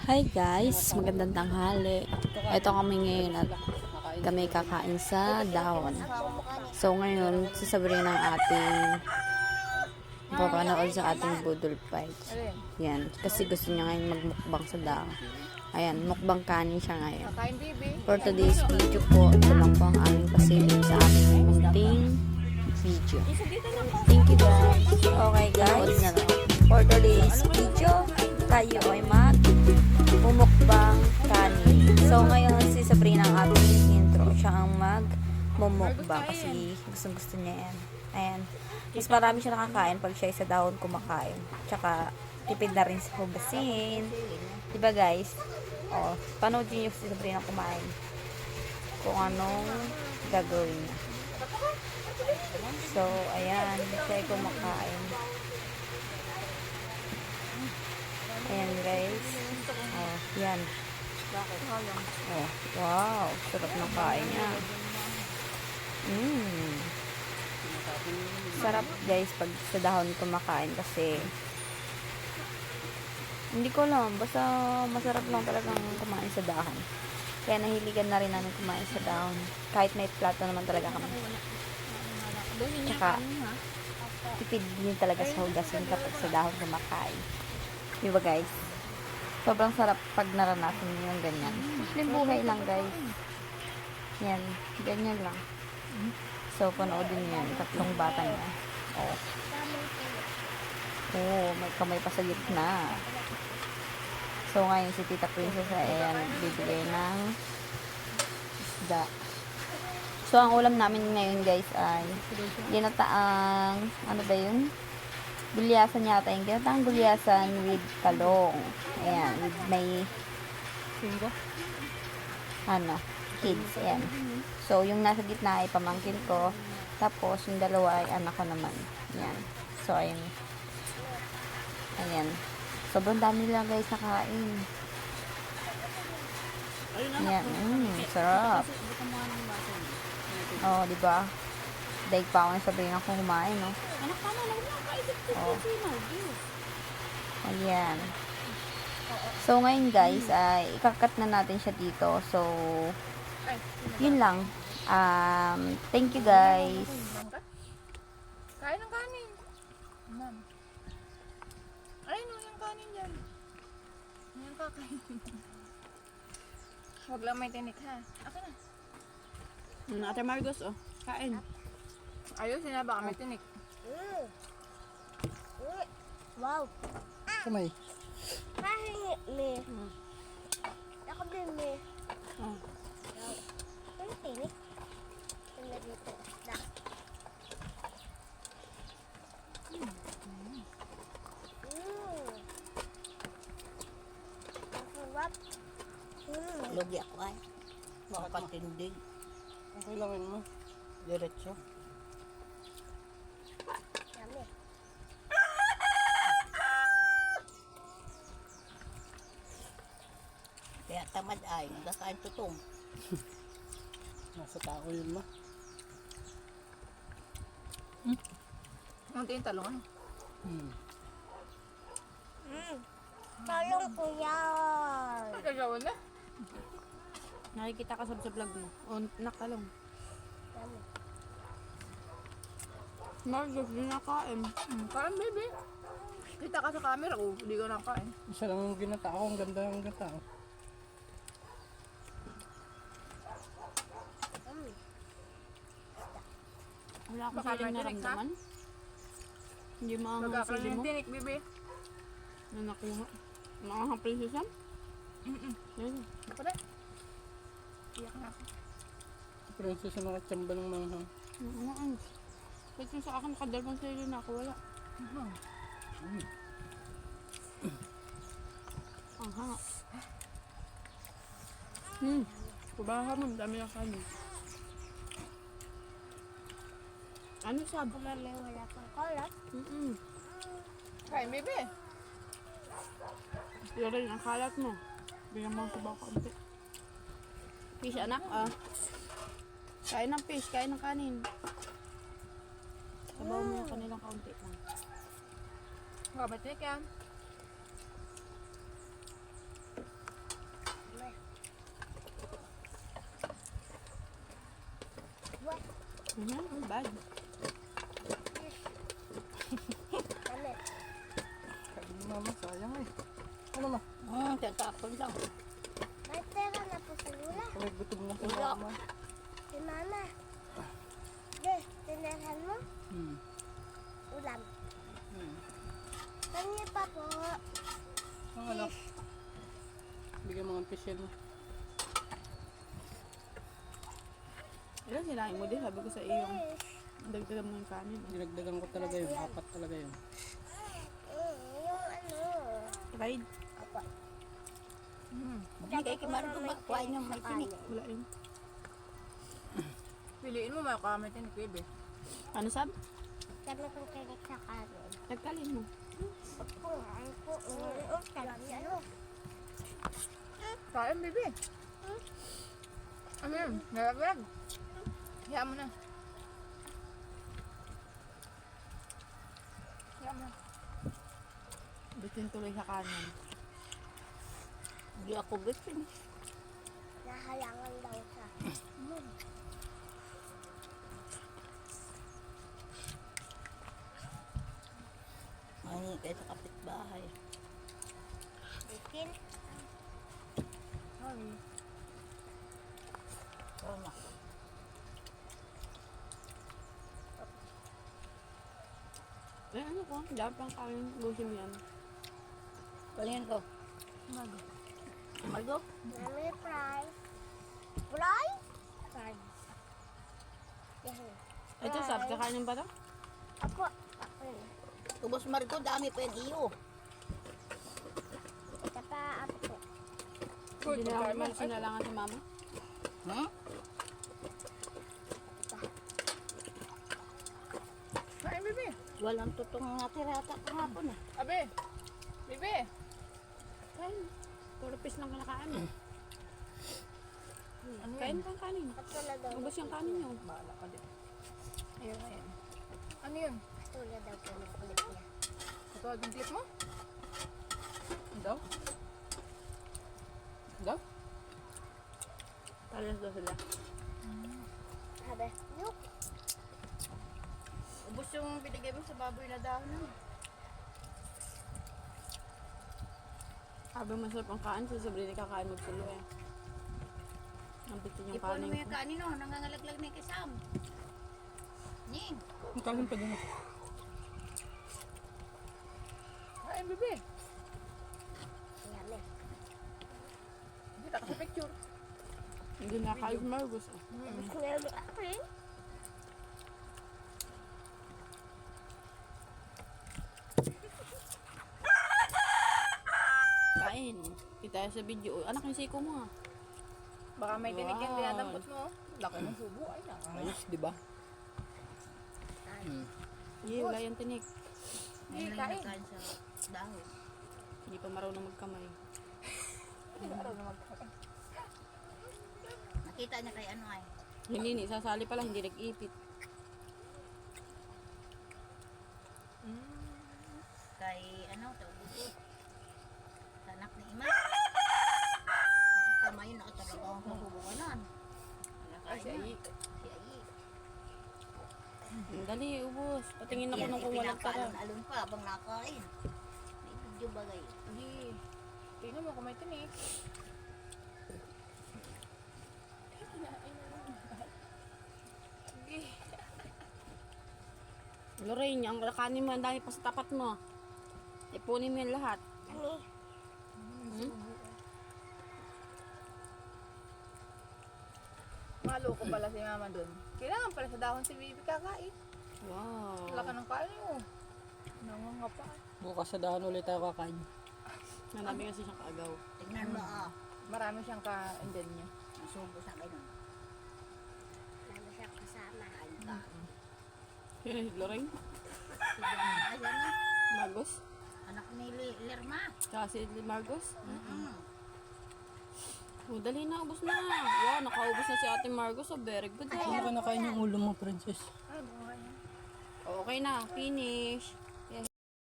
Hi guys, magandang tanghali. Ito kami ngayon at kami kakain sa dahon. So ngayon, sasabihin ng ating papanood sa ating budol fights. Yan, kasi gusto niya ngayon magmukbang sa dahon. Ayan, mukbang kanin siya ngayon. For today's video po, ito lang po ang aming pasilip sa aming munting video. Thank you guys. Okay guys, for today's video, tayo ay mumukbang kanin. So ngayon si Sabrina ang ating intro. Siya ang mumukbang kasi gusto niya yan. Ayan. Mas marami siya nakakain pag siya sa dahon kumakain. Tsaka tipid na rin sa hugasin. Diba guys? O, panoodin niyo si Sabrina kumain. Kung anong gagawin niya. So, ayan. Siya ay kumakain. Ayan guys. Oh, yan. Oh, wow. Sarap ng kain niya. Sarap guys pag sa dahon kumakain kasi hindi ko alam. Basta masarap lang talagang kumain sa dahon. Kaya nahiligan na rin namin kumain sa dahon. Kahit may plato naman talaga kami. Tsaka tipid din talaga sa hugasin kapag sa dahon kumakain. Diba guys? Sobrang sarap pag naranasan nyo yung ganyan. Simpleng buhay lang guys. Yan. Ganyan lang. So, panoodin nyo yan. Tatlong bata niya. Oh. Oh, may kamay pa sa gitna. So, ngayon si Tita Princess ayan, bibigay ng isda. So, ang ulam namin ngayon guys ay ginataang, ano ba yun? Gulyasan yata yung ginataang gulyasan with talong. Ayan, with may kids. Ayan. So, yung nasa gitna ay pamangkin ko. Tapos, yung dalawa ay anak ko naman. Ayan. So, ayun. Ayan. Sobrang dami nila guys nakain. Ayan. Sarap. Oh, diba? Daig pa ako na sabihin ako kumain, no? Anak ka na, nagmakaisip ko Oh. sino. Ayan. So, ngayon guys, ay ikakat na natin siya dito. So, yun lang. Thank you guys. Kain ng kanin. Ma'am. Ayun o, yung kanin dyan. Yung kakain. Huwag lang may tinik ha. Ako na. Ate Margos, oh. Kain. Ayusin na baka may tinik. Wow. Kamay. Pahingi me. Ako din me. Ano tinik? Tingnan dito. Da. Masarap. Lugi ako ay. Makatindig. Ang kailangan mo. Diretso. Yummy. Kaya tamad ay. Nagkakain tutong. Nasa tao yun ma. Yung tingin talong ano? Talong ko yan. Gagawin na. Nakikita ka sa vlog mo. O, nakalong. Yummy. Margos, di nakain. Parang baby. Kita ka sa camera ko, hindi ko nakain. Isa lang yung ginatao. Ang ganda ng ginatao. Wala akong Baka may feeling tinik, naramdaman. Hindi maangang Magkakaroon feeling ng mo. tinik, baby. Na nakuha. Nakakang prinsesam? Yan. Ako na. Iyak na ako. Princess na nakatsamba ng manghang. Ano? Kahit yung sa akin, nakadalawang sa'yo na ako. Wala. Ang hanga. Kubaha mo, dami na kanin. Ano sabi? Mami, wala pang kalat. Kain, baby. Yun rin, ang kalat mo. Bigyan mo ang sabaw kaunti. Fish, anak, ah. Kain ng fish, kain ng kanin. Sabaw mo yung kanilang kaunti lang. Baka may tinik yan. Babad. Dami. Sabi ni mama, sayang eh. Ano ma? Tatapon lang. May pera na po si Lula. May gutom na si Wala. mama. Si Mama. De, tinahan mo? Hmm. Ulam. Hmm. Kanya pa po. Ang ano? Bigyan mo ng pisyan mo. Ilan sinain mo din? Sabi ko sa iyo. Fish. Dagdagan mo yung kanin. Dinagdagan ko talaga yun. 4 talaga yun. Yung ano. Fried. Apa. Hindi kay Kimaro kumakuha niya may tinik. Wala yun. Piliin mo may comment yun, Babe. Ano sab? Dami kong kinik sa kanin. Nagkalin mo. Ang po. Ano? Kain, baby. Ano yun? Nalaglag. Hiya mo na. Hiya mo na. Bitin tuloy sa kanin. Hindi ako bitin. Nahalangan daw siya. Mangi kayo sa kapitbahay. Bikin. Sorry. Oo na. Eh, ano ko? Dami pang kain. Gusto mo yan. Palingin ko. Mago. Margo? Dami fries. Fries? Fries. Yan. Ito, sab. Kakainin ba ito? Ako. Ako. Ubos Margo, dami pa yung iyo. Ito pa ako. Hindi na ako man sinalangan sa mama. Hmm? Kain, baby. Walang tutong natirata kahapon eh. Abe. Baby. Kain. Puro piece lang kinakain mo. Ano kain kang kanin. Patula daw. Ubus yung kanin nyo. Bahala ka din. Ayun, ayun. Ano yun? Patula daw po ng kulit niya. Ito yung clip mo? Daw? Daw? Palas daw sila. Sabi, look. Ubos yung binigay mo sa baboy na dahon na. Habang masarap ang kain, sa Sabrina kakain magsulo eh. Ang bitin yung Ipon kanin mo yung ko. kanin no, nangangalaglag na yung kisam. Ning. Ang kanin pa din. Kain, bebe. Yummy. Kita ka sa picture. Hindi nakakain si Marcos. Smell ako eh. Kain. Kita sa video. Anak yung siko mo ah. Baka may tinig yung Wow. tinatampot mo. Laki ng subo. Ay, Ayos, di ba? Hindi, wala yung tinik. Ngayon lang kain. yung nakain sa dahon. Hindi pa marunong magkamay. Nakita niya kay ano ay. Hindi, ni sasali pala, hindi nag-ipit. Kay ano, tawag sa anak ni Ima. Nakikama yun, nakatalaga akong mabubukanan. Ay, si Ayi. Si Ayi. Dali, ubos. Patingin ako Yan, nung kung walang tara. pinapaalon-alon pa habang nakain. May video bagay. Hindi. Tingnan mo kung may tinig. Lorraine, ang kanin mo, ang dami pa sa tapat mo. Ipunin mo yan lahat. Kami. Maloko pala si mama dun. Kailangan pala sa dahon si baby kakain. Wow. Laki ng kain mo. Nangangapa. Bukas sa dahon ulit ako kakain. Nanami kasi siyang kaagaw. Tignan mo Marami siyang kain niya. Nasubo sa akin. Lalo siya kasama. Kain ka. Lorraine, Ayan na. Margos. Anak ni Lerma. Tsaka si Margos. Mm-mm. Oh, dali na, ubos na. Wow, nakaubos na si Ate Margos. So, very good. Ano ka nakain yung ulo mo, princess? Ay, buhay niya. Okay na, finish.